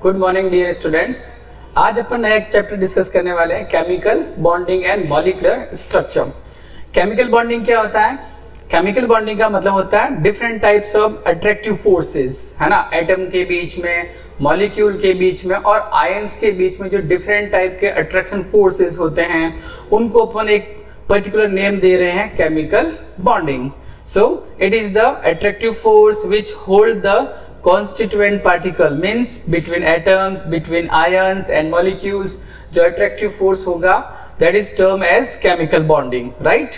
Good morning dear students. आज अपन नया एक चैप्टर डिस्कस करने वाले हैं, chemical bonding and molecular structure. Chemical bonding क्या होता है? केमिकल बॉन्डिंग का मतलब होता है different types of attractive forces, है ना, एटम के बीच में, मॉलिक्यूल के बीच में और आयंस के बीच में जो डिफरेंट टाइप के अट्रैक्शन फोर्सेस होते हैं उनको अपन एक पर्टिकुलर नेम दे रहे हैं, chemical bonding. So it is the attractive force which hold the constituent particle, means between atoms, between ions and molecules, जो attractive force होगा that is termed as chemical bonding, right?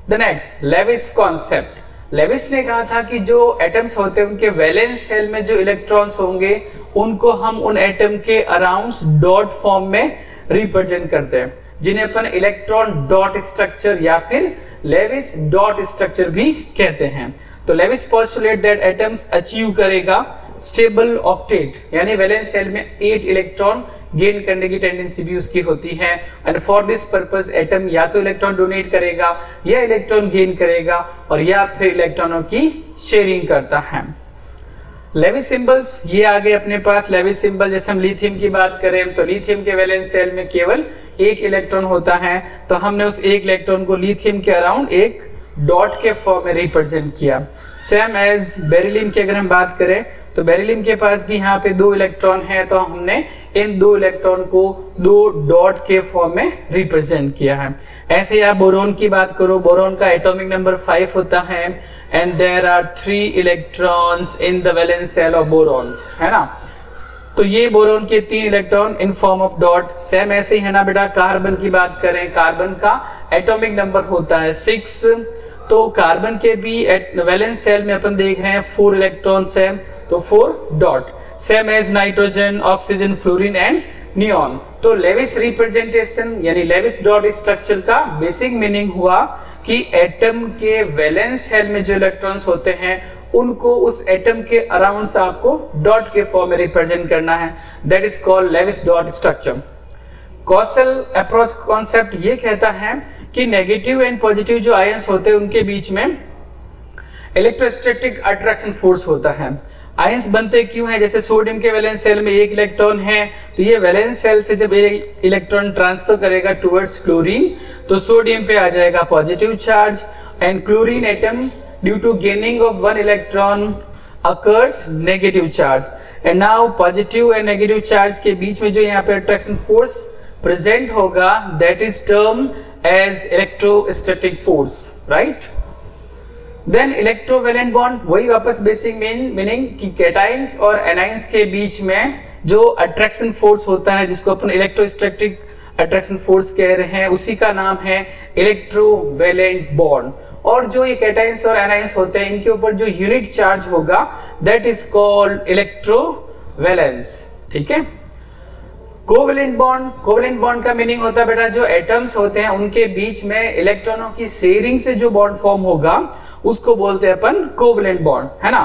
The next, Lewis concept. Lewis ने कहा था कि जो atoms होते हैं उनके वैलेंस शेल में जो इलेक्ट्रॉन्स होंगे उनको हम उन एटम के अराउंड डॉट फॉर्म में रिप्रेजेंट करते हैं, जिन्हें अपन इलेक्ट्रॉन डॉट स्ट्रक्चर या फिर लेविस डॉट स्ट्रक्चर भी कहते हैं। तो Lewis postulate that atoms achieve करेगा स्टेबल ऑक्टेट, यानी वैलेंस शेल में 8 इलेक्ट्रॉन गेन करने की टेंडेंसी भी उसकी होती है। And for this purpose atom या तो इलेक्ट्रॉन डोनेट करेगा या इलेक्ट्रॉन गेन करेगा और या फिर इलेक्ट्रॉनों की शेयरिंग करता है। लेविस सिंबल्स ये आ गए अपने पास। लेविस सिंबल जैसे हम लिथियम की बात करें तो लिथियम के वैलेंस शेल में केवल 1 इलेक्ट्रॉन होता है, तो हमने उस 1 इलेक्ट्रॉन को लिथियम के अराउंड एक डॉट के फॉर्म में रिप्रेजेंट किया। सेम एज बेरिलियम की अगर हम बात करें तो बेरिलियम के पास भी यहाँ पे 2 इलेक्ट्रॉन है, तो हमने इन 2 इलेक्ट्रॉन को 2 डॉट के फॉर्म में रिप्रेजेंट किया है। ऐसे आप बोरोन की बात करो, बोरोन का एटॉमिक नंबर 5 होता है and there are 3 electrons in the valence shell of borons, है ना। तो ये बोरोन के 3 electron in form of dot. Same ऐसे ही है ना बेटा, कार्बन की बात करें, कार्बन का एटॉमिक नंबर होता है 6, तो कार्बन के भी वैलेंस शेल में अपन देख रहे हैं 4 इलेक्ट्रॉन्स हैं, तो 4 dot. Same as nitrogen, oxygen, fluorine and neon. तो लेविस रिप्रेजेंटेशन यानी लेविस डॉट स्ट्रक्चर का बेसिक मीनिंग हुआ कि एटम के वैलेंस शेल में जो इलेक्ट्रॉन्स होते हैं उनको उस एटम के अराउंड से आपको डॉट के फॉर्म में रिप्रेजेंट करना है, that is called Lewis dot structure. Kossel approach concept ये कहता है कि नेगेटिव एंड पॉजिटिव जो आयंस होते हैं उनके बीच में इलेक्ट्रोस्टैटिक अट्रैक्शन फोर्स होता है। आयंस बनते क्यों है? जैसे सोडियम के वैलेंस शेल में 1 इलेक्ट्रॉन है, तो ये वैलेंस शेल से जब एक इलेक्ट्रॉन ट्रांसफर करेगा टुवर्ड्स क्लोरीन तो सोडियम पे आ जाएगा positive charge and chlorine atom due to gaining of 1 electron occurs negative charge. And now positive and negative charge के बीच में जो यहाँ पे अट्रैक्शन फोर्स प्रेजेंट होगा that is term as electrostatic force, right? Then electrovalent bond, वही वापस basic meaning कि कैटाइंस और एनाइंस के बीच में जो अट्रैक्शन फोर्स होता है जिसको अपन इलेक्ट्रोस्टैटिक अट्रैक्शन फोर्स कह रहे हैं उसी का नाम है इलेक्ट्रोवेलेंट बॉन्ड। और जो ये कैटाइंस और एनाइंस होते हैं इनके ऊपर जो यूनिट चार्ज होगा दैट इज कॉल्ड इलेक्ट्रोवैलेंस, ठीक है। कोवेलेंट बॉन्ड का मीनिंग होता है बेटा जो एटम्स होते हैं उनके बीच में इलेक्ट्रॉनों की शेयरिंग से जो बॉन्ड फॉर्म होगा उसको बोलते हैं अपन कोवेलेंट बॉन्ड, है ना।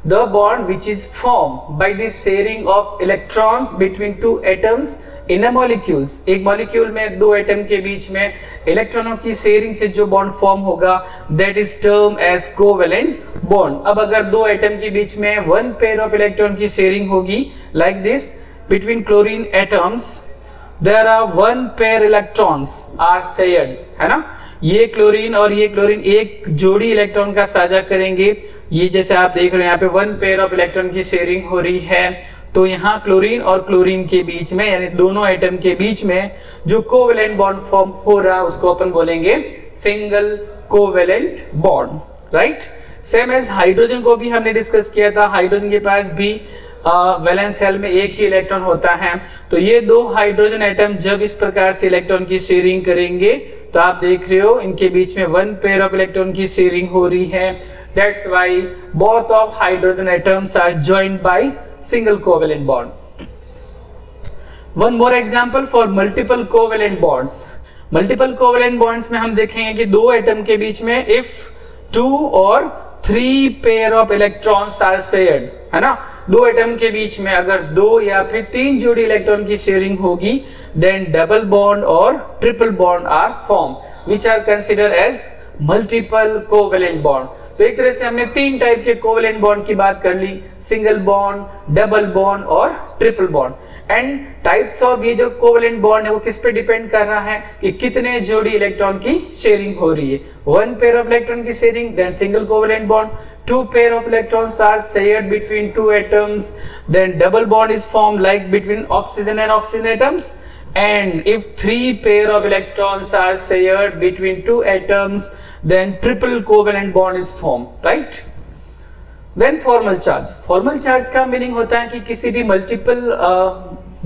The bond which is form by the sharing of electrons between 2 atoms in a molecules. एक मॉलिक्यूल में 2 एटम के बीच में इलेक्ट्रॉनों की शेयरिंग से जो बॉन्ड फॉर्म होगा that is term as covalent bond. अब अगर 2 एटम के बीच में 1 पेयर ऑफ इलेक्ट्रॉन की शेयरिंग होगी like this, between chlorine atoms there are 1 pair electrons are shared, है ना। ये क्लोरीन और ये क्लोरीन एक जोड़ी इलेक्ट्रॉन का साझा करेंगे। ये जैसे आप देख रहे हैं यहाँ पे 1 पेयर ऑफ इलेक्ट्रॉन की शेयरिंग हो रही है, तो यहाँ क्लोरीन और क्लोरीन के बीच में यानी दोनों एटम के बीच में जो कोवेलेंट बॉन्ड फॉर्म हो रहा है उसको अपन बोलेंगे single covalent bond, right. Same as hydrogen को भी हमने डिस्कस किया था, हाइड्रोजन के पास भी वैलेंस शेल में 1 ही इलेक्ट्रॉन होता है, तो ये 2 हाइड्रोजन एटम जब इस प्रकार से इलेक्ट्रॉन की शेयरिंग करेंगे तो आप देख रहे हो इनके बीच में 1 पेयर ऑफ इलेक्ट्रॉन की शेयरिंग हो रही है। That's why both of hydrogen atoms are joined by single covalent bond. One more example for multiple covalent bonds. Multiple covalent bonds में हम देखेंगे कि 2 एटम के बीच में इफ 2 और 3 pair of electrons are shared, है ना। 2 एटम के बीच में अगर 2 या फिर 3 जोड़ी इलेक्ट्रॉन की शेयरिंग होगी देन डबल बॉन्ड और triple bond are form which are consider as multiple covalent bond. तो एक तरह से हमने 3 टाइप के कोवेलेंट बॉन्ड की बात कर ली, सिंगल बॉन्ड, डबल बॉन्ड और triple bond. And types of ये जो कोवेलेंट बॉन्ड है वो किस पे डिपेंड कर रहा है कि कितने जोड़ी इलेक्ट्रॉन की शेयरिंग हो रही है। 1 पेयर ऑफ इलेक्ट्रॉन की sharing, then single covalent bond, 2 pair of electrons are shared between 2 atoms, then double bond is formed like between oxygen and oxygen atoms, and if 3 pair of electrons are shared between 2 atoms, then triple covalent bond is formed, right? Then formal charge. Formal charge का meaning होता है कि किसी भी multiple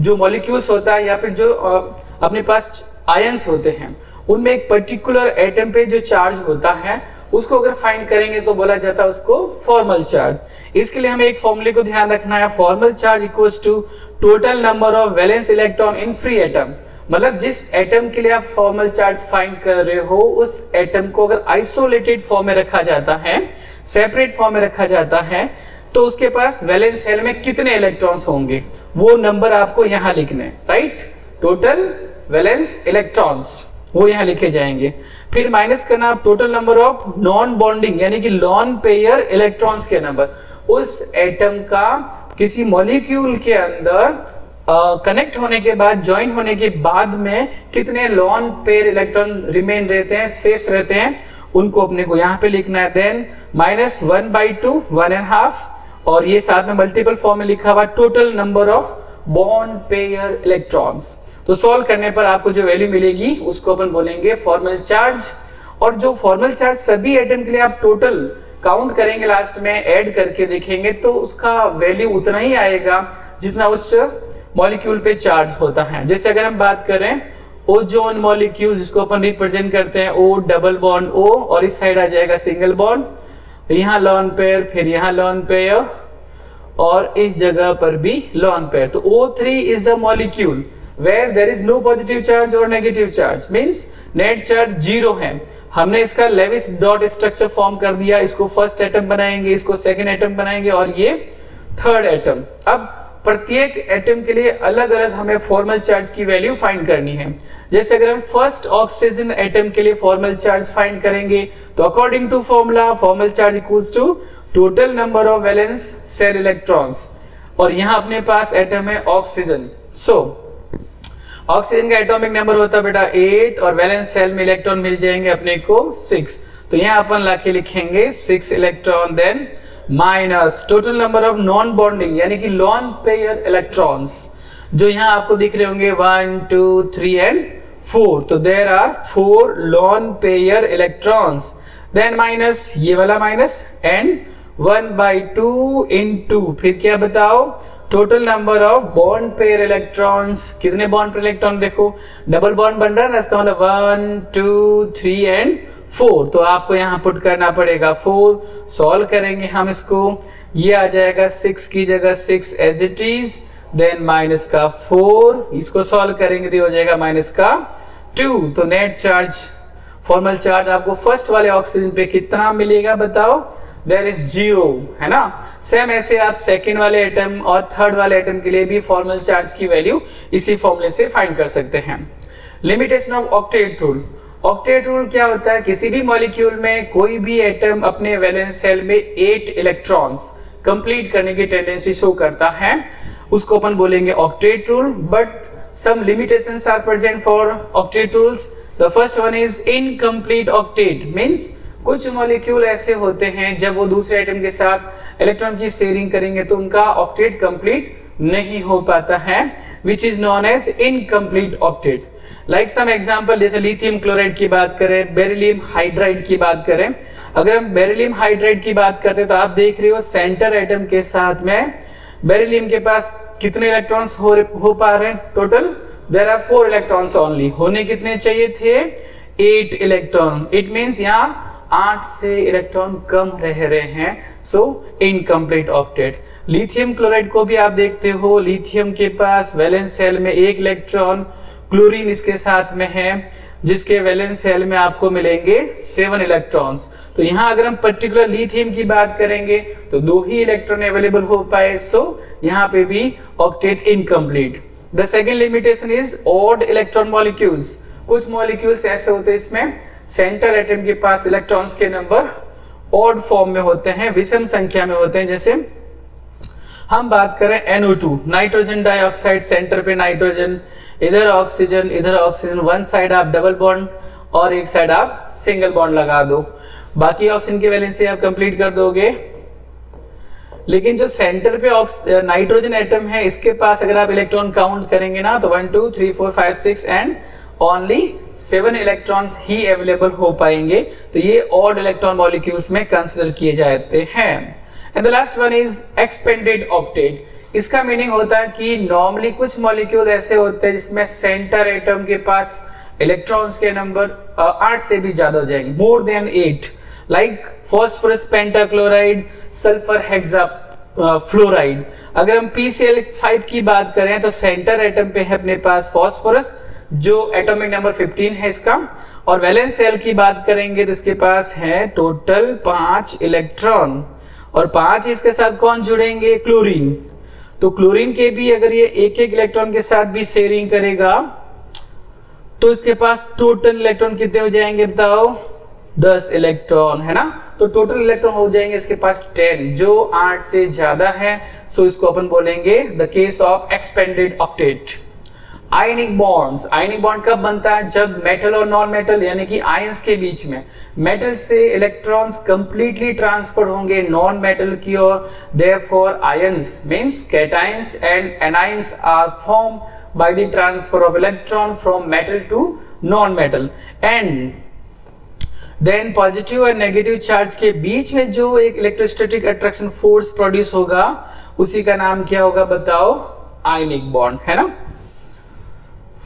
जो molecules होता है या फिर जो अपने पास आयंस होते हैं उनमें एक पर्टिकुलर एटम पे जो चार्ज होता है उसको अगर फाइंड करेंगे तो बोला जाता है उसको फॉर्मल चार्ज। इसके लिए हमें एक फॉर्मूले को ध्यान रखना है, formal charge equals to total number of valence electron in free atom. मतलब जिस एटम के लिए आप फॉर्मल चार्ज फाइंड कर रहे हो उस एटम को अगर आइसोलेटेड फॉर्म में रखा जाता है, सेपरेट फॉर्म में रखा जाता है, तो उसके पास वैलेंस शेल में कितने इलेक्ट्रॉन्स होंगे वो नंबर आपको यहां लिखने, राइट? टोटल वैलेंस इलेक्ट्रॉन्स वो यहां लिखे जाएंगे। फिर माइनस करना आप total number of non bonding यानी कि लॉन पेयर इलेक्ट्रॉन्स के नंबर। उस एटम का किसी मॉलिक्यूल के अंदर कनेक्ट होने के बाद, ज्वाइन होने के बाद में कितने लॉन पेयर इलेक्ट्रॉन रिमेन रहते हैं, शेष रहते हैं, उनको अपने को यहाँ पे लिखना है। देन -1/2, 1.5, और ये साथ में मल्टीपल फॉर्म में लिखा हुआ total number of bond pair electrons. तो सॉल्व करने पर आपको जो वैल्यू मिलेगी उसको अपन बोलेंगे फॉर्मल चार्ज। और जो फॉर्मल चार्ज सभी एटम के लिए आप टोटल काउंट करेंगे, लास्ट में ऐड करके देखेंगे तो उसका वैल्यू उतना ही आएगा जितना उस मॉलिक्यूल पे चार्ज होता है। जैसे अगर हम बात करें ओजोन मॉलिक्यूल जिसको अपन रिप्रेजेंट करते हैं O डबल बॉन्ड O, और इस साइड आ जाएगा सिंगल बॉन्ड, यहाँ लॉन पेयर, फिर यहाँ लॉन पेयर और इस जगह पर भी लॉन पेयर। तो O3 is a molecule where there is no positive charge or negative charge, means net charge 0 है। हमने इसका लेविस डॉट स्ट्रक्चर फॉर्म कर दिया, इसको फर्स्ट एटम बनाएंगे, इसको सेकंड एटम बनाएंगे और ये थर्ड एटम। अब प्रत्येक एटम के लिए अलग अलग हमें फॉर्मल चार्ज की वैल्यू फाइंड करनी है। जैसे अगर हम फर्स्ट ऑक्सीजन एटम के लिए फॉर्मल चार्ज फाइंड करेंगे तो according to formula formal charge equals to total number of valence shell electrons, और यहाँ अपने पास एटम है ऑक्सीजन। सो ऑक्सीजन का एटॉमिक नंबर होता है बेटा 8 और वैलेंस शेल में इलेक्ट्रॉन मिल जाएंगे अपने को 6। तो यहाँ अपन लाके लिखेंगे 6 electron, then minus total number of non bonding यानी कि लॉन पेयर इलेक्ट्रॉन्स जो यहाँ आपको दिख रहे होंगे 1, 2, 3 एंड 4। तो there are 4 lone pair electrons, then minus ये वाला माइनस एंड 1/2 इंटू फिर क्या बताओ total number of bond pair electrons. कितने बॉन्ड पेयर इलेक्ट्रॉन देखो, डबल बॉन्ड बन रहा है ना, इसका मतलब 1, 2, 3 एंड 4। तो आपको यहाँ पुट करना पड़ेगा 4। सॉल्व करेंगे हम इसको, ये आ जाएगा 6 की जगह 6 as it is, then minus का 4, इसको सॉल्व करेंगे तो हो जाएगा माइनस का 2। तो नेट चार्ज फॉर्मल चार्ज आपको फर्स्ट वाले ऑक्सीजन पे कितना मिलेगा बताओ, देयर इज 0, है ना। सेम ऐसे आप सेकंड वाले एटम और थर्ड वाले एटम के लिए भी फॉर्मल चार्ज की वैल्यू इसी फॉर्मूले से फाइंड कर सकते हैं। Limitation of octet rule. Octet rule क्या होता है, किसी भी मॉलिक्यूल में कोई भी एटम अपने वैलेंस शेल में 8 इलेक्ट्रॉन्स कंप्लीट करने की टेंडेंसी शो करता है, उसको अपन बोलेंगे octet rule. But some limitations are present for octet rules. The first one is incomplete octet, means कुछ मॉलिक्यूल ऐसे होते हैं जब वो दूसरे एटम के साथ इलेक्ट्रॉन की शेयरिंग करेंगे तो उनका ऑक्टेट कंप्लीट नहीं हो पाता है, which is known as incomplete octet. Like some example, जैसे लिथियम क्लोराइड की बात करें, बेरिलियम हाइड्राइड की बात करें। अगर हम बेरिलियम हाइड्राइड की बात करते हैं तो आप देख रहे हो सेंटर एटम के साथ में बेरिलियम के पास कितने इलेक्ट्रॉन्स हो पा रहे हैं, total there are 4 electrons only. होने कितने चाहिए थे, 8 इलेक्ट्रॉन। इट मींस यहाँ 8 से इलेक्ट्रॉन कम रह रहे हैं, सो इनकम्प्लीट ऑक्टेट। लिथियम क्लोराइड को भी आप देखते हो, लिथियम के पास वैलेंस शेल में 1 इलेक्ट्रॉन, क्लोरीन इसके साथ में है जिसके वैलेंस शेल में आपको मिलेंगे 7 इलेक्ट्रॉन्स। तो यहाँ अगर हम पर्टिकुलर लिथियम की बात करेंगे तो 2 ही इलेक्ट्रॉन अवेलेबल हो पाए, सो यहाँ पे भी octet incomplete. The second limitation is odd electron molecules. कुछ मॉलिक्यूल्स ऐसे होते हैं इसमें सेंटर एटम के पास इलेक्ट्रॉन्स के नंबर ऑड फॉर्म में होते हैं, विषम संख्या में होते हैं। जैसे हम बात करें NO2, नाइट्रोजन डाइऑक्साइड, सेंटर पे नाइट्रोजन, इधर ऑक्सीजन, वन साइड आप डबल बॉन्ड और एक साइड आप सिंगल बॉन्ड लगा दो, बाकी ऑक्सीजन की वैलेंसी आप कंप्लीट कर दोगे। लेकिन जो सेंटर पे नाइट्रोजन एटम है, इसके पास अगर आप इलेक्ट्रॉन काउंट करेंगे ना तो 1 2 3 4 5 6 and only 7 electrons he available हो पाएंगे। तो ये ऑड इलेक्ट्रॉन मॉलिक्यूल्स में कंसिडर किए जाते हैं। And the last one is expanded octet. इसका मीनिंग होता है कि नॉर्मली कुछ मॉलिक्यूल ऐसे होते हैं जिसमें सेंटर एटम के पास इलेक्ट्रॉन्स के नंबर 8 से भी ज्यादा हो जाएंगे, more than 8, like phosphorus pentachloride, sulphur hexa fluoride. अगर हम PCl5 की बात करें तो सेंटर एटम पे है अपने पास फॉस्फोरस, जो एटॉमिक नंबर 15 है इसका, और वैलेंस शेल की बात करेंगे तो इसके पास है टोटल 5 इलेक्ट्रॉन, और 5 इसके साथ कौन जुड़ेंगे, क्लोरीन। तो क्लोरीन के भी अगर ये एक एक इलेक्ट्रॉन के साथ भी शेयरिंग करेगा तो इसके पास टोटल इलेक्ट्रॉन कितने हो जाएंगे बताओ, 10 इलेक्ट्रॉन, है ना। तो टोटल इलेक्ट्रॉन हो जाएंगे इसके पास 10, जो 8 से ज्यादा है, सो इसको अपन बोलेंगे the case of expanded octet. Ionic bonds, ionic bond कब बनता है, जब मेटल और नॉन मेटल यानी कि आयंस के बीच में मेटल से इलेक्ट्रॉन्स कंप्लीटली ट्रांसफर होंगे नॉन मेटल की ओर, therefore ions means cations and anions are form by the transfer of electron from metal to non-metal, and then positive और नेगेटिव चार्ज के बीच में जो एक इलेक्ट्रोस्टैटिक अट्रैक्शन फोर्स प्रोड्यूस होगा उसी का नाम क्या होगा बताओ, आयनिक बॉन्ड, है ना।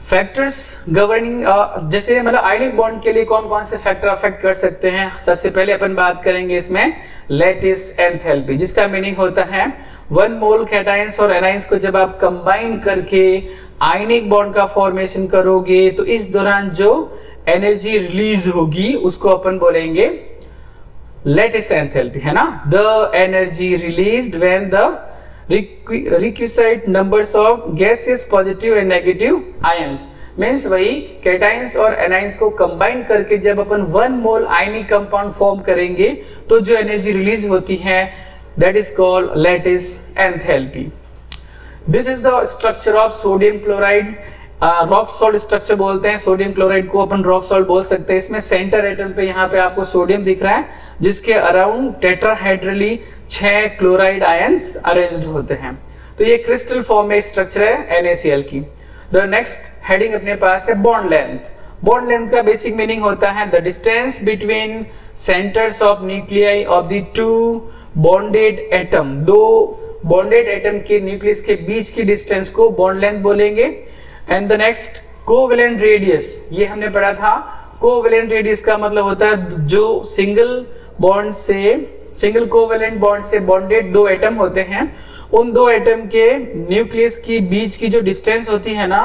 फैक्टर्स गवर्निंग, जैसे मतलब आयनिक बॉन्ड के लिए कौन कौन से फैक्टर अफेक्ट कर सकते हैं। सबसे पहले अपन बात करेंगे इसमें लैटिस एंथैल्पी, जिसका मीनिंग होता है 1 मोल कैटायंस और एनायंस को जब आप कंबाइन करके आयनिक बॉन्ड का फॉर्मेशन करोगे तो इस दौरान जो एनर्जी रिलीज होगी उसको अपन बोलेंगे लैटिस एंथैल्पी, है ना। The energy released when the requisite numbers of gaseous positive and negative ions, means वही कैटायंस और एनायंस को कंबाइन करके जब अपन 1 मोल आयनिक कंपाउंड फॉर्म करेंगे तो जो एनर्जी रिलीज होती है that is called lattice enthalpy. This is the structure of sodium chloride, rock salt structure बोलते हैं। सोडियम क्लोराइड को अपन रॉक सॉल्ट बोल सकते हैं। इसमें सेंटर एटम पे यहाँ पे आपको सोडियम दिख रहा है, जिसके around tetrahedrally 6 chloride ions arranged होते हैं। तो ये क्रिस्टल फॉर्म में स्ट्रक्चर है NaCl की। द नेक्स्ट हेडिंग अपने पास है बॉन्ड लेंथ। बॉन्ड लेंथ का बेसिक मीनिंग होता है the distance between centres of nuclei of the 2 bonded atom. 2 bonded atom के न्यूक्लियस के बीच की डिस्टेंस को बॉन्ड लेंथ बोलेंगे। And the next covalent radius, ये हमने पढ़ा था। कोवेलेंट रेडियस का मतलब होता है जो सिंगल कोवेलेंट बॉन्ड से बॉन्डेड 2 एटम होते हैं, उन 2 एटम के न्यूक्लियस की बीच की जो डिस्टेंस होती है ना,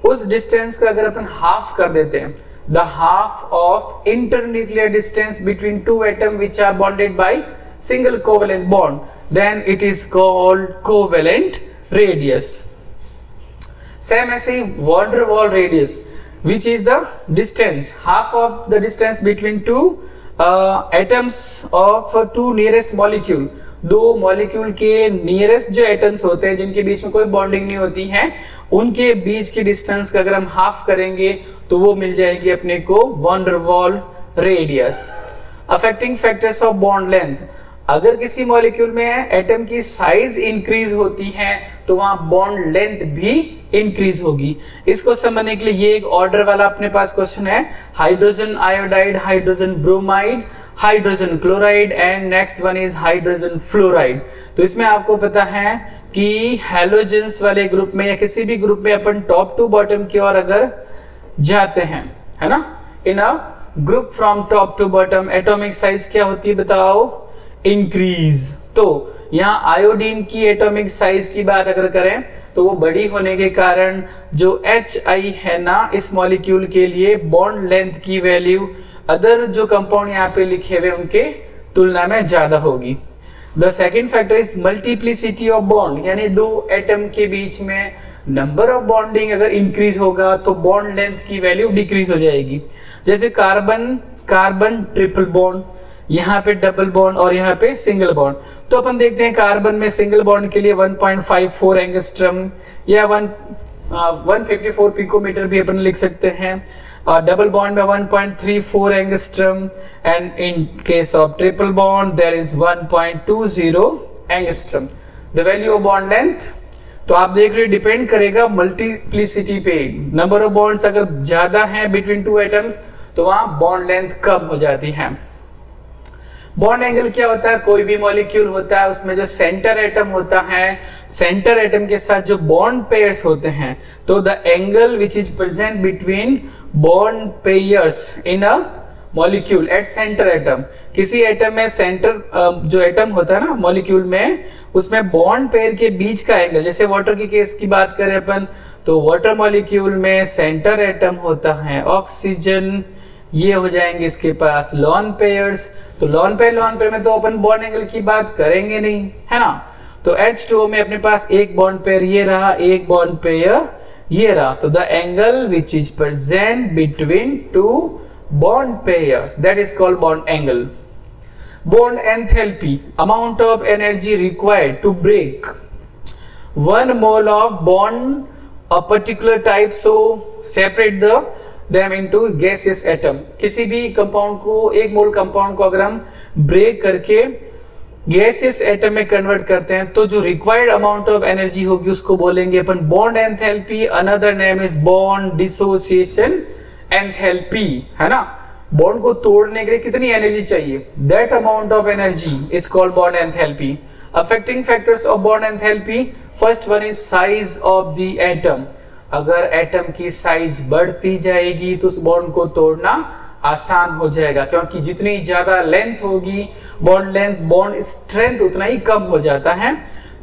उस डिस्टेंस का अगर अपन हाफ कर देते हैं, the half of internuclear distance between 2 atom which are bonded by single covalent bond, then it is called covalent radius. Same ऐसे ही van der Waal radius which is the distance, half of the distance between 2 atoms of 2 nearest molecule. 2 molecule के nearest जो atoms होते हैं जिनके बीच में कोई bonding नहीं होती है, उनके बीच की डिस्टेंस का अगर हम हाफ करेंगे तो वो मिल जाएगी अपने को van der Waal radius. Affecting factors of bond length, अगर किसी मॉलिक्यूल में एटम की साइज इंक्रीज होती है तो वहां बॉन्ड लेंथ भी इंक्रीज होगी। इसको समझने के लिए ये एक ऑर्डर वाला अपने पास क्वेश्चन है, hydrogen iodide, hydrogen bromide, hydrogen chloride and next one is hydrogen fluoride. तो इसमें आपको पता है कि हैलोजेंस वाले ग्रुप में या किसी भी ग्रुप में अपन टॉप टू बॉटम की ओर अगर जाते हैं, है ना, in a group from top to bottom atomic size क्या होती है बताओ, इंक्रीज। तो यहाँ आयोडीन की एटॉमिक साइज की बात अगर करें तो वो बड़ी होने के कारण जो HI है ना इस मॉलिक्यूल के लिए बॉन्ड लेंथ की वैल्यू अदर जो कंपाउंड यहाँ पे लिखे हुए उनके तुलना में ज्यादा होगी। The second factor is multiplicity of bond, यानी 2 एटम के बीच में नंबर ऑफ बॉन्डिंग अगर इंक्रीज होगा तो बॉन्ड लेंथ की वैल्यू डिक्रीज हो जाएगी। जैसे कार्बन कार्बन ट्रिपल बॉन्ड, यहाँ पे डबल बॉन्ड और यहाँ पे सिंगल बॉन्ड। तो अपन देखते हैं कार्बन में सिंगल बॉन्ड के लिए 1.54 एंगस्ट्रम या 154 पिकोमीटर भी अपन लिख सकते हैं, और डबल बॉन्ड में 1.34 angstrom, and in case of triple bond there is 1.20 angstrom. The value of bond length, तो आप देख रहे हो डिपेंड करेगा मल्टीप्लिसिटी पे। नंबर ऑफ बॉन्ड्स अगर ज्यादा है बिटवीन टू एटम्स तो वहां बॉन्ड लेंथ कम हो जाती है। बॉन्ड एंगल क्या होता है, कोई भी मॉलिक्यूल होता है उसमें जो सेंटर एटम होता है, सेंटर एटम के साथ जो बॉन्ड पेयर्स होते हैं, तो the angle which is present between bond pairs in a molecule at centre atom. किसी एटम में सेंटर जो एटम होता है ना मॉलिक्यूल में, उसमें बॉन्ड पेयर के बीच का एंगल, जैसे वाटर की केस की बात करें अपन, तो वाटर मॉलिक्यूल में सेंटर एटम होता है ऑक्सीजन, ये हो जाएंगे इसके पास लॉन पेयर्स। तो लॉन पेयर में तो अपन बॉन्ड एंगल की बात करेंगे नहीं, है ना। तो H2O में अपने पास एक बॉन्ड पेयर ये रहा, एक बॉन्ड पेयर ये रहा, तो the angle which is present between to bond pairs, that is called bond angle. Bond enthalpy, amount of energy required to break 1 mole of bond a particular type, so separate them into gaseous atom. किसी भी compound को, एक मोल compound को अगर हम break करके gaseous atom में convert करते हैं तो जो रिक्वायर्ड अमाउंट ऑफ एनर्जी होगी उसको बोलेंगे अपन bond enthalpy. Another name is bond dissociation enthalpy, है ना। बॉन्ड को तोड़ने के लिए कितनी एनर्जी चाहिए, that amount of energy is called bond enthalpy. Affecting factors of bond enthalpy, first one is size of the atom. अगर एटम की साइज बढ़ती जाएगी तो उस बॉन्ड को तोड़ना आसान हो जाएगा, क्योंकि जितनी ज्यादा लेंथ होगी बॉन्ड लेंथ, बॉन्ड स्ट्रेंथ उतना ही कम हो जाता है।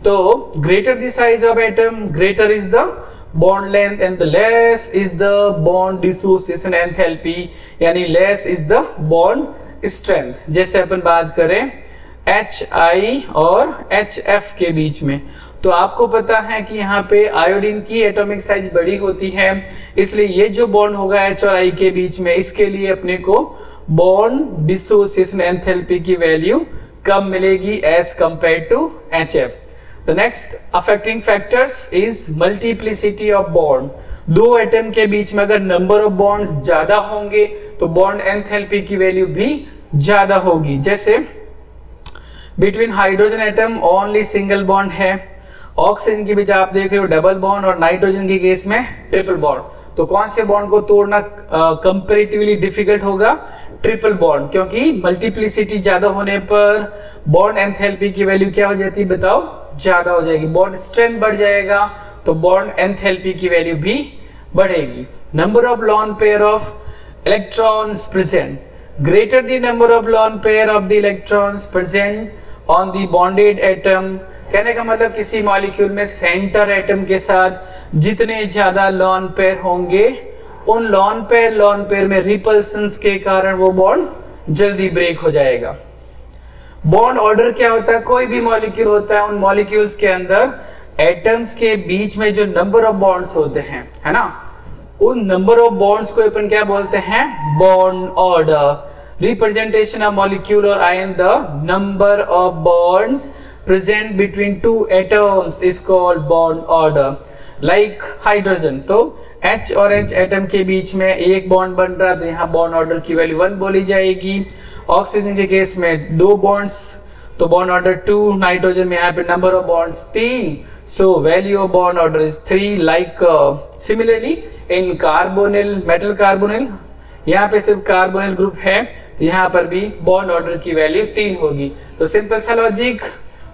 तो greater the size of atom greater is the bond length and the less is the bond dissociation enthalpy, यानी less is the bond strength। जैसे अपन बात करें HI और HF के बीच में, तो आपको पता है कि यहाँ पे आयोडीन की एटॉमिक साइज बड़ी होती है, इसलिए ये जो बॉन्ड होगा H और I के बीच में, इसके लिए अपने को बॉन्ड डिसोसिएशन एंथैल्पी की वैल्यू कम मिलेगी as compare to HF। The next affecting factors is multiplicity of bond। दो एटम के बीच में अगर नंबर ऑफ बॉन्ड्स ज्यादा होंगे तो बॉन्ड एंथैल्पी की वैल्यू भी ज्यादा होगी। जैसे between hydrogen atom only single bond है, ऑक्सीजन के बीच आप देख रहे हो डबल बॉन्ड, और नाइट्रोजन के केस में ट्रिपल बॉन्ड। तो कौन से बॉन्ड को तोड़ना कंपैरेटिवली डिफिकल्ट होगा, ट्रिपल बॉन्ड, क्योंकि मल्टीप्लिसिटी ज्यादा होने पर बॉन्ड एंथैल्पी की वैल्यू क्या हो जाती है बताओ, ज्यादा हो जाएगी। बॉन्ड स्ट्रेंथ बढ़ जाएगा तो बॉन्ड एंथैल्पी की वैल्यू भी बढ़ेगी। Number of lone pair of electrons present, greater the number of lone pair of the electrons present on the bonded atom. कहने का मतलब किसी मॉलिक्यूल में सेंटर एटम के साथ जितने ज्यादा लॉन पेयर होंगे, उन लॉन पेयर में रिपल्सन्स के कारण वो बॉन्ड जल्दी ब्रेक हो जाएगा। बॉन्ड ऑर्डर क्या होता है, कोई भी मॉलिक्यूल होता है, उन मॉलिक्यूल्स के अंदर एटम्स के बीच में जो नंबर ऑफ बॉन्ड्स होते हैं, है ना, उन नंबर ऑफ बॉन्ड्स को अपन क्या बोलते हैं, bond order. Representation of molecule और ion, the number of bonds present between two atoms is called bond order. Like hydrogen, तो H और H एटम के बीच में एक बॉन्ड बन रहा है तो यहाँ बॉन्ड ऑर्डर की वैल्यू 1 बोली जाएगी। ऑक्सीजन के केस में 2 बॉन्ड्स तो बॉन्ड ऑर्डर 2, नाइट्रोजन में यहाँ पे number of bonds 3, so value of bond order is 3। Like similarly in carbonyl, metal carbonyl, यहाँ पे सिर्फ कार्बोनिल ग्रुप है तो यहाँ पर भी बॉन्ड ऑर्डर की वैल्यू 3 होगी। तो सिंपल सा लॉजिक,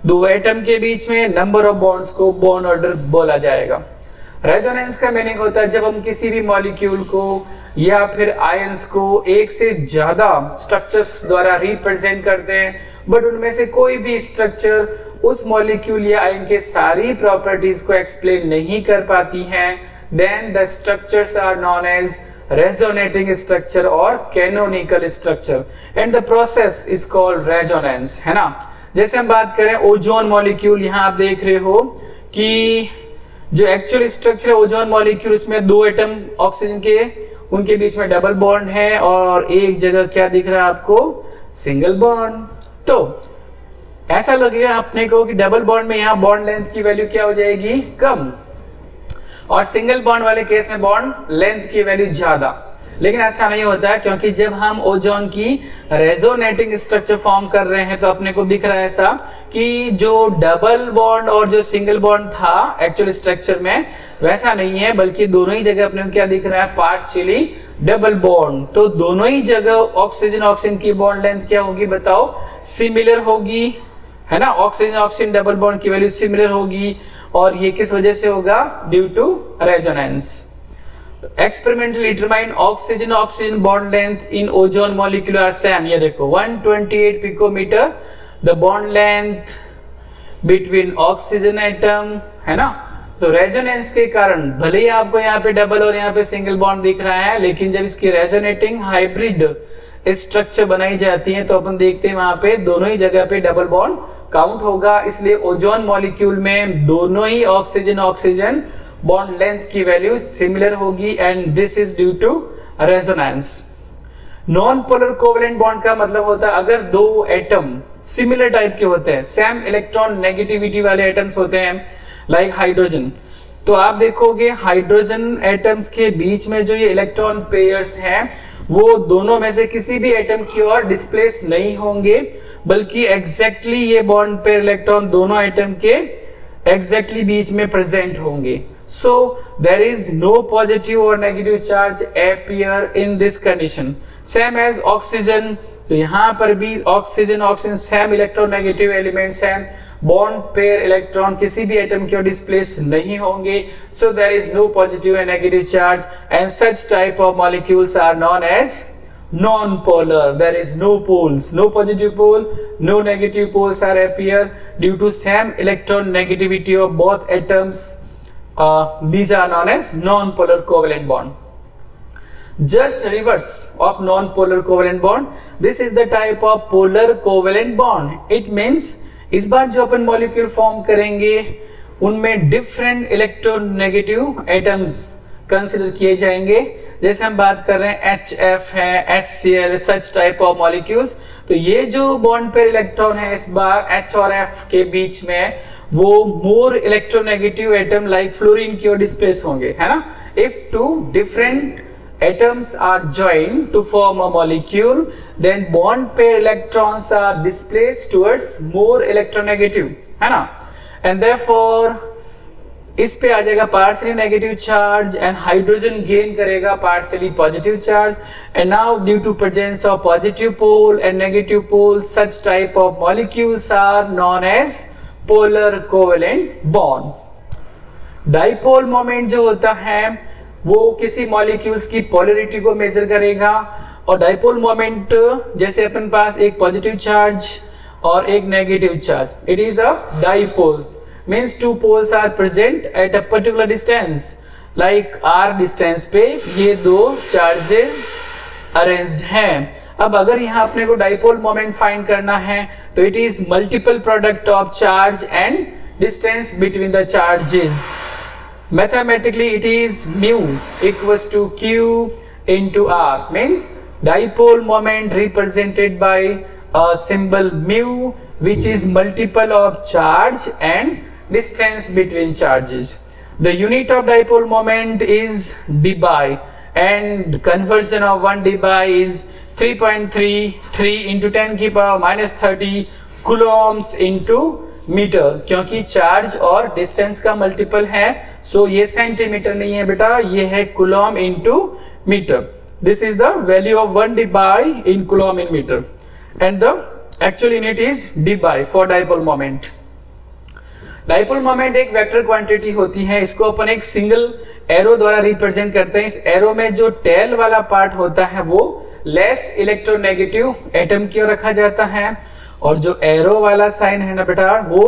दो एटम के बीच में नंबर ऑफ बॉन्ड्स को बॉन्ड ऑर्डर बोला जाएगा। रेजोनेंस का मीनिंग होता है जब हम किसी भी मॉलिक्यूल को या फिर आयंस को एक से ज्यादा स्ट्रक्चर्स द्वारा रिप्रेजेंट करते हैं, बट उनमें से कोई भी स्ट्रक्चर उस मॉलिक्यूल या आयन के सारी प्रॉपर्टीज को एक्सप्लेन नहीं कर पाती हैं, then the structures are known as resonating structure और canonical structure, and the process is called resonance, है ना। जैसे हम बात करें ओजोन मॉलिक्यूल, यहाँ आप देख रहे हो कि जो एक्चुअल स्ट्रक्चर है ओजोन मॉलिक्यूल, उसमें 2 एटम ऑक्सीजन के, उनके बीच में डबल बॉन्ड है और एक जगह क्या दिख रहा है आपको, सिंगल बॉन्ड। तो ऐसा लगेगा अपने को कि डबल बॉन्ड में यहाँ बॉन्ड लेंथ की वैल्यू क्या हो जाएगी, कम, और सिंगल बॉन्ड वाले केस में बॉन्ड लेंथ की वैल्यू ज्यादा। लेकिन ऐसा नहीं होता है, क्योंकि जब हम ओजोन की रेजोनेटिंग स्ट्रक्चर फॉर्म कर रहे हैं तो अपने को दिख रहा है ऐसा कि जो डबल बॉन्ड और जो सिंगल बॉन्ड था एक्चुअल स्ट्रक्चर में वैसा नहीं है, बल्कि दोनों ही जगह अपने को क्या दिख रहा है, पार्शियली डबल बॉन्ड। तो दोनों ही जगह ऑक्सीजन ऑक्सीजन की बॉन्ड लेंथ क्या होगी बताओ, सिमिलर होगी, है ना। ऑक्सीजन ऑक्सीजन डबल बॉन्ड की वैल्यू सिमिलर होगी, और ये किस वजह से होगा, due to resonance. Experimentally determine oxygen oxygen bond length in ozone molecule are same. ये देखो 128 picometer the bond length between oxygen atom, है ना। तो रेजोनेंस के कारण भले ही आपको यहाँ पे डबल और यहाँ पे सिंगल बॉन्ड दिख रहा है, लेकिन जब इसकी रेजोनेटिंग हाइब्रिड स्ट्रक्चर बनाई जाती है तो अपन देखते हैं वहां पे दोनों ही जगह पे डबल बॉन्ड काउंट होगा। इसलिए ओजोन मॉलिक्यूल में दोनों ही ऑक्सीजन ऑक्सीजन बॉन्ड लेंथ की वैल्यू सिमिलर होगी, and this is due to resonance. Non polar covalent bond का मतलब होता है अगर दो एटम सिमिलर टाइप के होते हैं, सेम इलेक्ट्रॉन नेगेटिविटी वाले एटम्स होते हैं, लाइक हाइड्रोजन, तो आप देखोगे हाइड्रोजन एटम्स के बीच में जो ये इलेक्ट्रॉन पेयर्स हैं वो दोनों में से किसी भी एटम की ओर डिस्प्लेस नहीं होंगे, बल्कि एग्जैक्टली ये बॉन्ड पेयर इलेक्ट्रॉन दोनों एटम के एग्जैक्टली बीच में प्रेजेंट होंगे। So there is no positive और negative charge appear in this condition, same as oxygen. तो यहां पर भी oxygen oxygen same electronegative elements हैं, बॉन्ड पेयर इलेक्ट्रॉन किसी भी एटम की ओर डिस्प्लेस नहीं होंगे। So there is no positive and negative charge, and such type of molecules are known as non-polar. There is no poles, no positive pole, no negative poles are appear due to same electron negativity of both atoms. These are known as non-polar covalent bond. Just reverse of non-polar covalent bond. This is the type of polar covalent bond. It means इस बार जो अपन molecule form करेंगे उनमें different electronegative atoms consider किए जाएंगे। जैसे हम बात कर रहे हैं HF है, HCl, such type of molecules. तो ये जो बॉन्ड पेयर इलेक्ट्रॉन है इस बार H और F के बीच में वो more electronegative atom like fluorine की ओर डिस्प्लेस होंगे, है ना। If two different atoms are joined to form a molecule, then bond pair electrons are displaced towards more electronegative, है ना। And therefore इस पे आ जाएगा partially negative charge and hydrogen gain करेगा partially positive charge, and now due to presence of positive pole and negative pole, such type of molecules are known as polar covalent bond. Dipole moment जो होता है वो किसी molecules की polarity को major करेगा, और डाइपोल मोमेंट जैसे अपन पास एक पॉजिटिव चार्ज और एक negative charge, it is a dipole, means two poles are present at a particular distance, like r distance पे ये दो चार्जेस अरेंज्ड हैं। अब अगर यहाँ अपने को डाइपोल मोमेंट फाइंड करना है तो it is multiple product of charge and distance between the charges. Mathematically it is mu equals to q into r, means dipole moment represented by a symbol mu, which is multiple of charge and distance between charges. The unit of dipole moment is dBi, and conversion of 1 dBi is 3.33 into 10 की power minus 30 coulombs into metre, क्योंकि charge और distance का multiple है। So ये centimetre नहीं है बेटा, ये है coulomb into metre. This is the value of 1 dBi in coulomb in metre, and the actual unit is dBi for dipole moment. Dipole moment एक वेक्टर क्वांटिटी होती है, इसको अपन एक सिंगल एरो द्वारा रिप्रेजेंट करते हैं। इस एरो में जो टेल वाला पार्ट होता है वो लेस इलेक्ट्रोनेगेटिव एटम की ओर रखा जाता है, और जो एरो वाला साइन है ना बेटा वो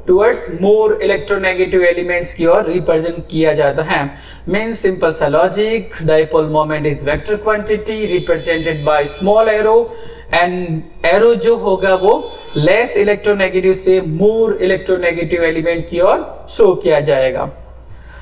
टुवर्ड्स मोर इलेक्ट्रोनेगेटिव एलिमेंट्स की ओर रिप्रेजेंट किया जाता है। मींस सिंपल सा logic, dipole moment is vector quantity represented by small arrow, and arrow जो होगा वो लेस इलेक्ट्रोनेगेटिव से मोर इलेक्ट्रोनेगेटिव एलिमेंट की ओर शो किया जाएगा।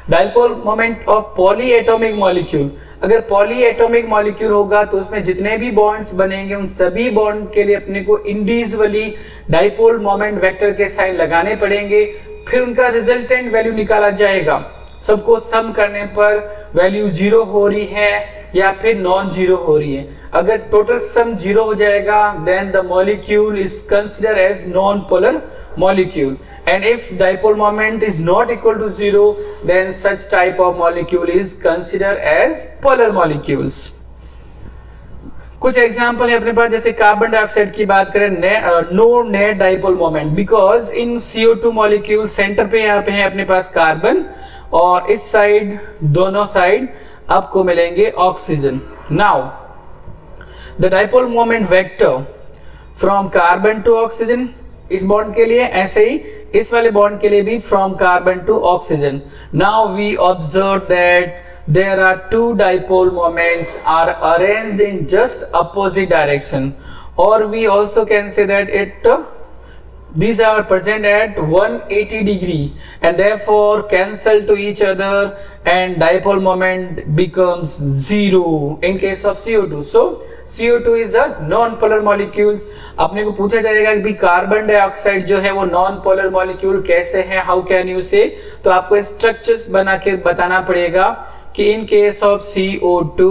Dipole moment of polyatomic molecule, अगर पॉलीएटॉमिक मॉलिक्यूल होगा तो उसमें जितने भी बॉन्ड्स बनेंगे उन सभी बॉन्ड के लिए अपने को इंडिविजुअली डाइपोल मोमेंट वेक्टर के साइन लगाने पड़ेंगे, फिर उनका रिजल्टेंट वैल्यू निकाला जाएगा। सबको सम करने पर वैल्यू 0 हो रही है या फिर नॉन जीरो हो रही है। अगर टोटल सम 0 हो जाएगा then the molecule is consider as non polar molecule, and if dipole moment is not equal to 0 then such type of molecule is considered as polar molecules। कुछ example है अपने पास, जैसे कार्बन डाइऑक्साइड की बात करें, no net dipole moment because in CO2 molecule centre पे यहाँ पे है अपने पास कार्बन और इस साइड दोनों साइड आपको मिलेंगे oxygen. Now the dipole moment vector from carbon to oxygen, इस बॉन्ड के लिए ऐसे ही इस वाले बॉन्ड के लिए भी from carbon to oxygen. Now we observe that there are two dipole moments are arranged in just opposite direction, or we also can say that these are present at 180 degree and therefore cancel to each other and dipole moment becomes 0 in case of CO2। so CO2 is a non-polar molecules। अपने को पूछा जाएगा कि carbon dioxide जो है वो non polar molecule कैसे है, हाउ कैन यू से, तो आपको स्ट्रक्चर्स बना के बताना पड़ेगा कि in case of CO2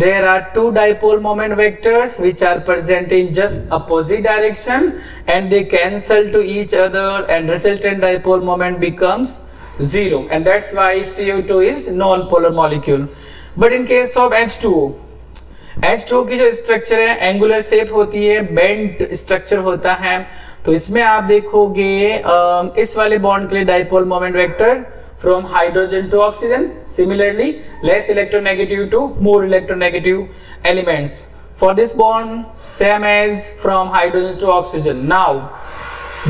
there are two dipole moment vectors which are present in just opposite direction and they cancel to each other and resultant dipole moment becomes 0 and that's why CO2 is non-polar molecule। but in case of H2O की जो structure है angular shape होती है, bent structure होता है, तो इसमें आप देखोगे इस वाले बॉन्ड के लिए dipole moment vector from hydrogen to oxygen, similarly less electronegative to more electronegative elements, for this bond same as from hydrogen to oxygen। now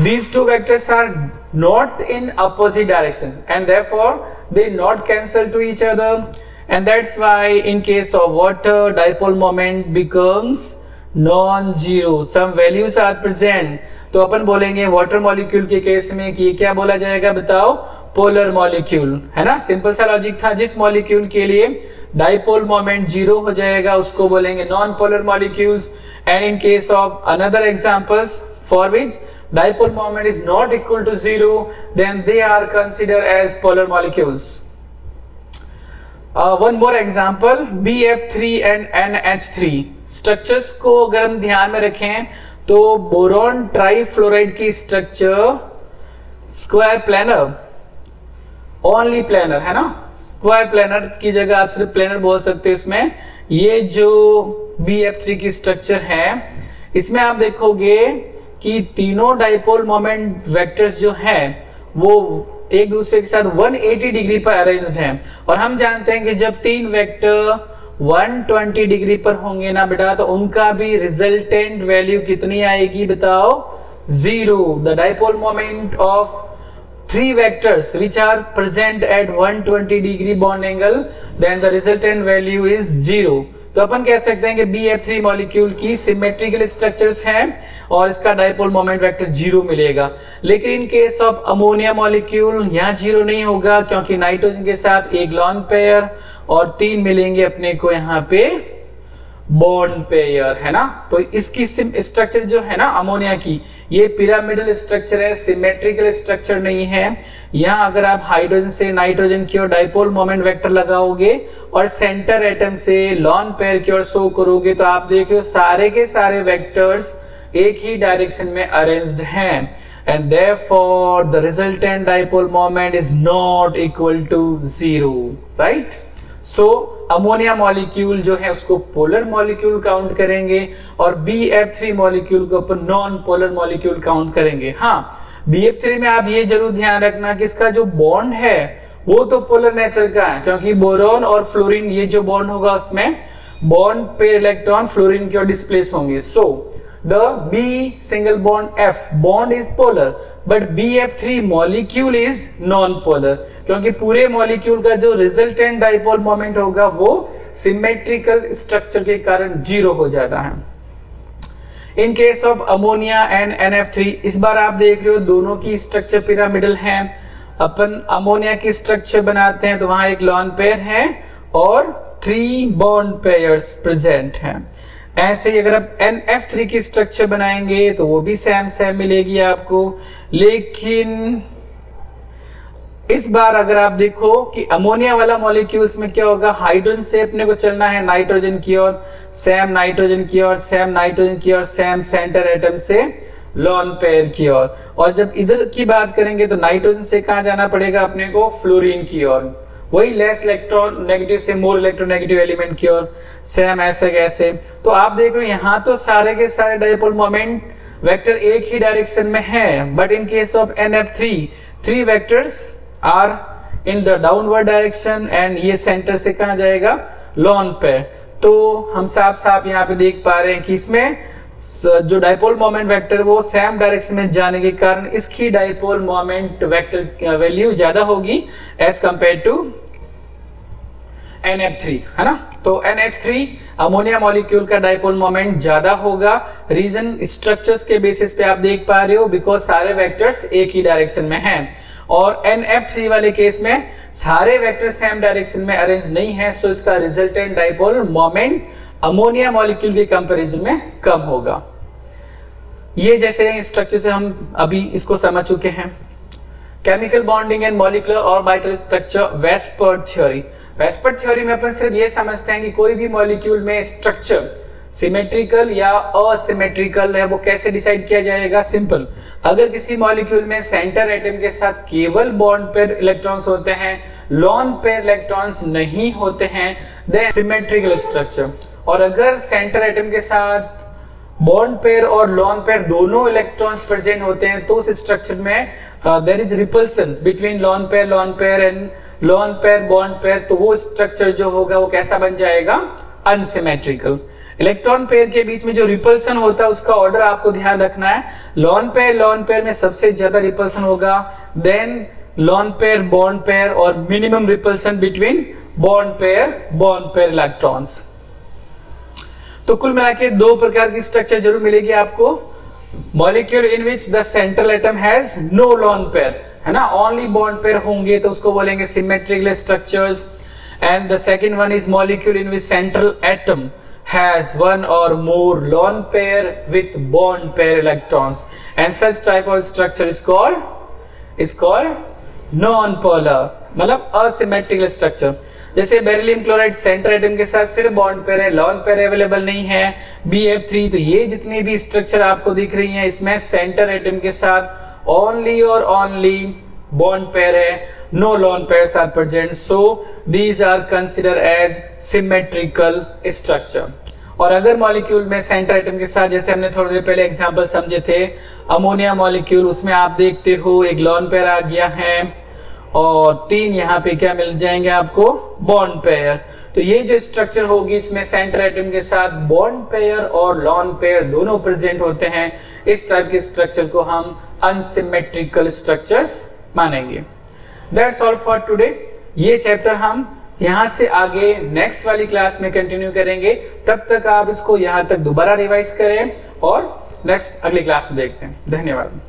these two vectors are not in opposite direction and therefore they not cancel to each other and that's why in case of water dipole moment becomes non-zero, some values are present। तो अपन बोलेंगे water molecule के case में कि क्या बोला जाएगा बताओ, polar molecule, है ना। सिंपल सा लॉजिक था, जिस मॉलिक्यूल के लिए डाइपोल मोमेंट 0 हो जाएगा उसको बोलेंगे non polar molecules. And in case of another examples for which dipole moment is not equal to 0 then they are consider as polar molecules. One more example BF3 and NH3 structures को अगर हम ध्यान में रखें तो boron trifluoride की structure square planar, only planar है ना, स्क्वायर प्लेनर की जगह आप सिर्फ प्लेनर बोल सकते हो। इसमें ये जो BF3 की स्ट्रक्चर है इसमें आप देखोगे कि तीनों डाइपोल मोमेंट वेक्टर्स जो हैं वो एक दूसरे के साथ 180 डिग्री पर अरेंज्ड हैं और हम जानते हैं कि जब तीन वेक्टर 120 डिग्री पर होंगे ना बेटा तो उनका भी रिजल्टेंट वैल्यू कितनी आएगी बताओ, 0। The dipole moment of three vectors which are present at 120 degree bond angle then the resultant value is 0। तो अपन कह सकते हैं कि BF3 मॉलिक्यूल की सिमेट्रिकल स्ट्रक्चर्स हैं और इसका डाइपोल मोमेंट वेक्टर 0 मिलेगा। लेकिन इन केस ऑफ अमोनिया मॉलिक्यूल यहाँ 0 नहीं होगा क्योंकि नाइट्रोजन के साथ एक लॉन पेयर और 3 मिलेंगे अपने को यहाँ पे बॉन्ड पेयर, है ना। तो इसकी स्ट्रक्चर जो है ना अमोनिया की, ये पिरामिडल स्ट्रक्चर है, सिमेट्रिकल स्ट्रक्चर नहीं है। यहाँ अगर आप हाइड्रोजन से नाइट्रोजन की ओर डाइपोल मोमेंट वेक्टर लगाओगे और सेंटर एटम से लॉन पेयर की ओर शो करोगे तो आप देख रहे हो सारे के सारे वेक्टर्स एक ही डायरेक्शन में अरेंज्ड हैं and therefore the resultant dipole moment is not equal to 0, right? So ammonia molecule जो है उसको पोलर मॉलिक्यूल काउंट करेंगे और BF3 मॉलिक्यूल को अपन नॉन पोलर मॉलिक्यूल काउंट करेंगे। हाँ, BF3 में आप ये जरूर ध्यान रखना कि इसका जो बॉन्ड है वो तो पोलर नेचर का है क्योंकि बोरॉन और फ्लोरीन ये जो बॉन्ड होगा उसमें बॉन्ड पे इलेक्ट्रॉन फ्लोरीन की ओर डिस्प्लेस होंगे। So the B single bond F bond is polar but BF3 molecule is non-polar क्योंकि पूरे मॉलिक्यूल का जो रिजल्टेंट डाइपोल मोमेंट होगा वो सिमेट्रिकल स्ट्रक्चर के कारण 0 हो जाता है। इन case of ammonia and NF3 इस बार आप देख रहे हो दोनों की स्ट्रक्चर पिरामिडल है अपन अमोनिया की स्ट्रक्चर बनाते हैं तो वहां एक लॉन पेयर है और 3 बॉन्ड पेयर्स प्रेजेंट हैं। ऐसे ही अगर आप NF3 की स्ट्रक्चर बनाएंगे तो वो भी सेम मिलेगी आपको। लेकिन इस बार अगर आप देखो कि अमोनिया वाला मॉलिक्यूल्स में क्या होगा, हाइड्रोजन से अपने को चलना है नाइट्रोजन की ओर, सेम नाइट्रोजन की ओर, सेम नाइट्रोजन की ओर, सेम सेंटर एटम से लॉन पेयर की ओर। और जब इधर की बात करेंगे तो नाइट्रोजन से कहां जाना पड़ेगा अपने को, फ्लोरीन की ओर, वही लेस इलेक्ट्रॉन नेगेटिव से मोर इलेक्ट्रोनेगेटिव एलिमेंट की ओर, सेम ऐसे कैसे। तो आप देखो यहां तो सारे के सारे डाइपोल मोमेंट वेक्टर एक ही डायरेक्शन में है, but in case of NF3 3 vectors are in the downward direction and ये सेंटर से कहा जाएगा, लॉन पेयर। तो हम साफ यहाँ पे देख पा रहे हैं कि इसमें जो डाइपोल मोमेंट वेक्टर वो सेम डायरेक्शन में जाने के कारण इसकी डाइपोल मोमेंट वेक्टर वैल्यू ज्यादा होगी एज कंपेयर टू NF3, है ना। तो NH3 अमोनिया मॉलिक्यूल का डाइपोल मोमेंट ज्यादा होगा। रीजन स्ट्रक्चर्स के बेसिस पे आप देख पा रहे हो, बिकॉज सारे वेक्टर्स एक ही डायरेक्शन में हैं। और NF3 वाले केस में सारे वेक्टर सेम डायरेक्शन में अरेंज नहीं है, सो इसका resultant dipole moment ammonia molecule के कंपैरिजन में कम होगा। ये जैसे स्ट्रक्चर से हम अभी इसको समझ चुके हैं। Chemical bonding and molecular orbital structure, VSEPR theory. VSEPR theory में अपन सिर्फ ये समझते हैं कि कोई भी मॉलिक्यूल में स्ट्रक्चर सिमेट्रिकल या असिमेट्रिकल है वो कैसे डिसाइड किया जाएगा। सिंपल, अगर किसी मॉलिक्यूल में सेंटर एटम के साथ केवल बॉन्ड पेयर इलेक्ट्रॉन्स होते हैं, लॉन पेयर इलेक्ट्रॉन्स नहीं होते हैं, देन सिमेट्रिकल स्ट्रक्चर। और अगर सेंटर एटम के साथ बॉन्ड पेयर और लॉन पेयर दोनों इलेक्ट्रॉन्स प्रेजेंट होते हैं तो उस स्ट्रक्चर में there is repulsion between lone pair and lone pair bond pair, तो वो स्ट्रक्चर जो होगा वो कैसा बन जाएगा, अनसिमेट्रिकल। इलेक्ट्रॉन पेयर के बीच में जो रिपल्सन होता है उसका ऑर्डर आपको ध्यान रखना है। लॉन पेयर में सबसे ज्यादा रिपल्सन होगा, देन लॉन बॉन्ड पेयर और minimum repulsion between bond pair electrons. तो कुल मिला के 2 प्रकार की स्ट्रक्चर जरूर मिलेगी आपको। Molecule in which the central atom has no lone pair, है ना, ओनली बॉन्ड पेयर होंगे तो उसको बोलेंगे symmetrical structures. And the second one is molecule in which central atom has one or more lone pair with bond pair electrons, and such type of structure is called non-polar, मतलब asymmetrical structure। जैसे beryllium chloride centre atom के साथ सिर्फ bond pair है, lone pair available नहीं है, BF3। तो ये जितनी भी स्ट्रक्चर आपको दिख रही हैं इसमें सेंटर एटम के साथ ओनली और ओनली bond pair है, no lone pairs are present, so these are considered as symmetrical structure। और अगर मॉलिक्यूल में सेंटर एटम के साथ, जैसे हमने थोड़ी देर पहले एग्जांपल समझे थे अमोनिया मॉलिक्यूल, उसमें आप देखते हो एक लॉन पेयर आ गया है और 3 यहाँ पे क्या मिल जाएंगे आपको, बॉन्ड पेयर। तो ये जो स्ट्रक्चर होगी इसमें सेंटर एटम के साथ बॉन्ड पेयर और लॉन पेयर दोनों प्रेजेंट होते हैं, इस टाइप के स्ट्रक्चर को हम अनसिमेट्रिकल स्ट्रक्चर्स मानेंगे। That's all for today। ये चैप्टर हम यहां से आगे नेक्स्ट वाली क्लास में कंटिन्यू करेंगे। तब तक आप इसको यहां तक दोबारा रिवाइज करें और नेक्स्ट अगली क्लास में देखते हैं। धन्यवाद।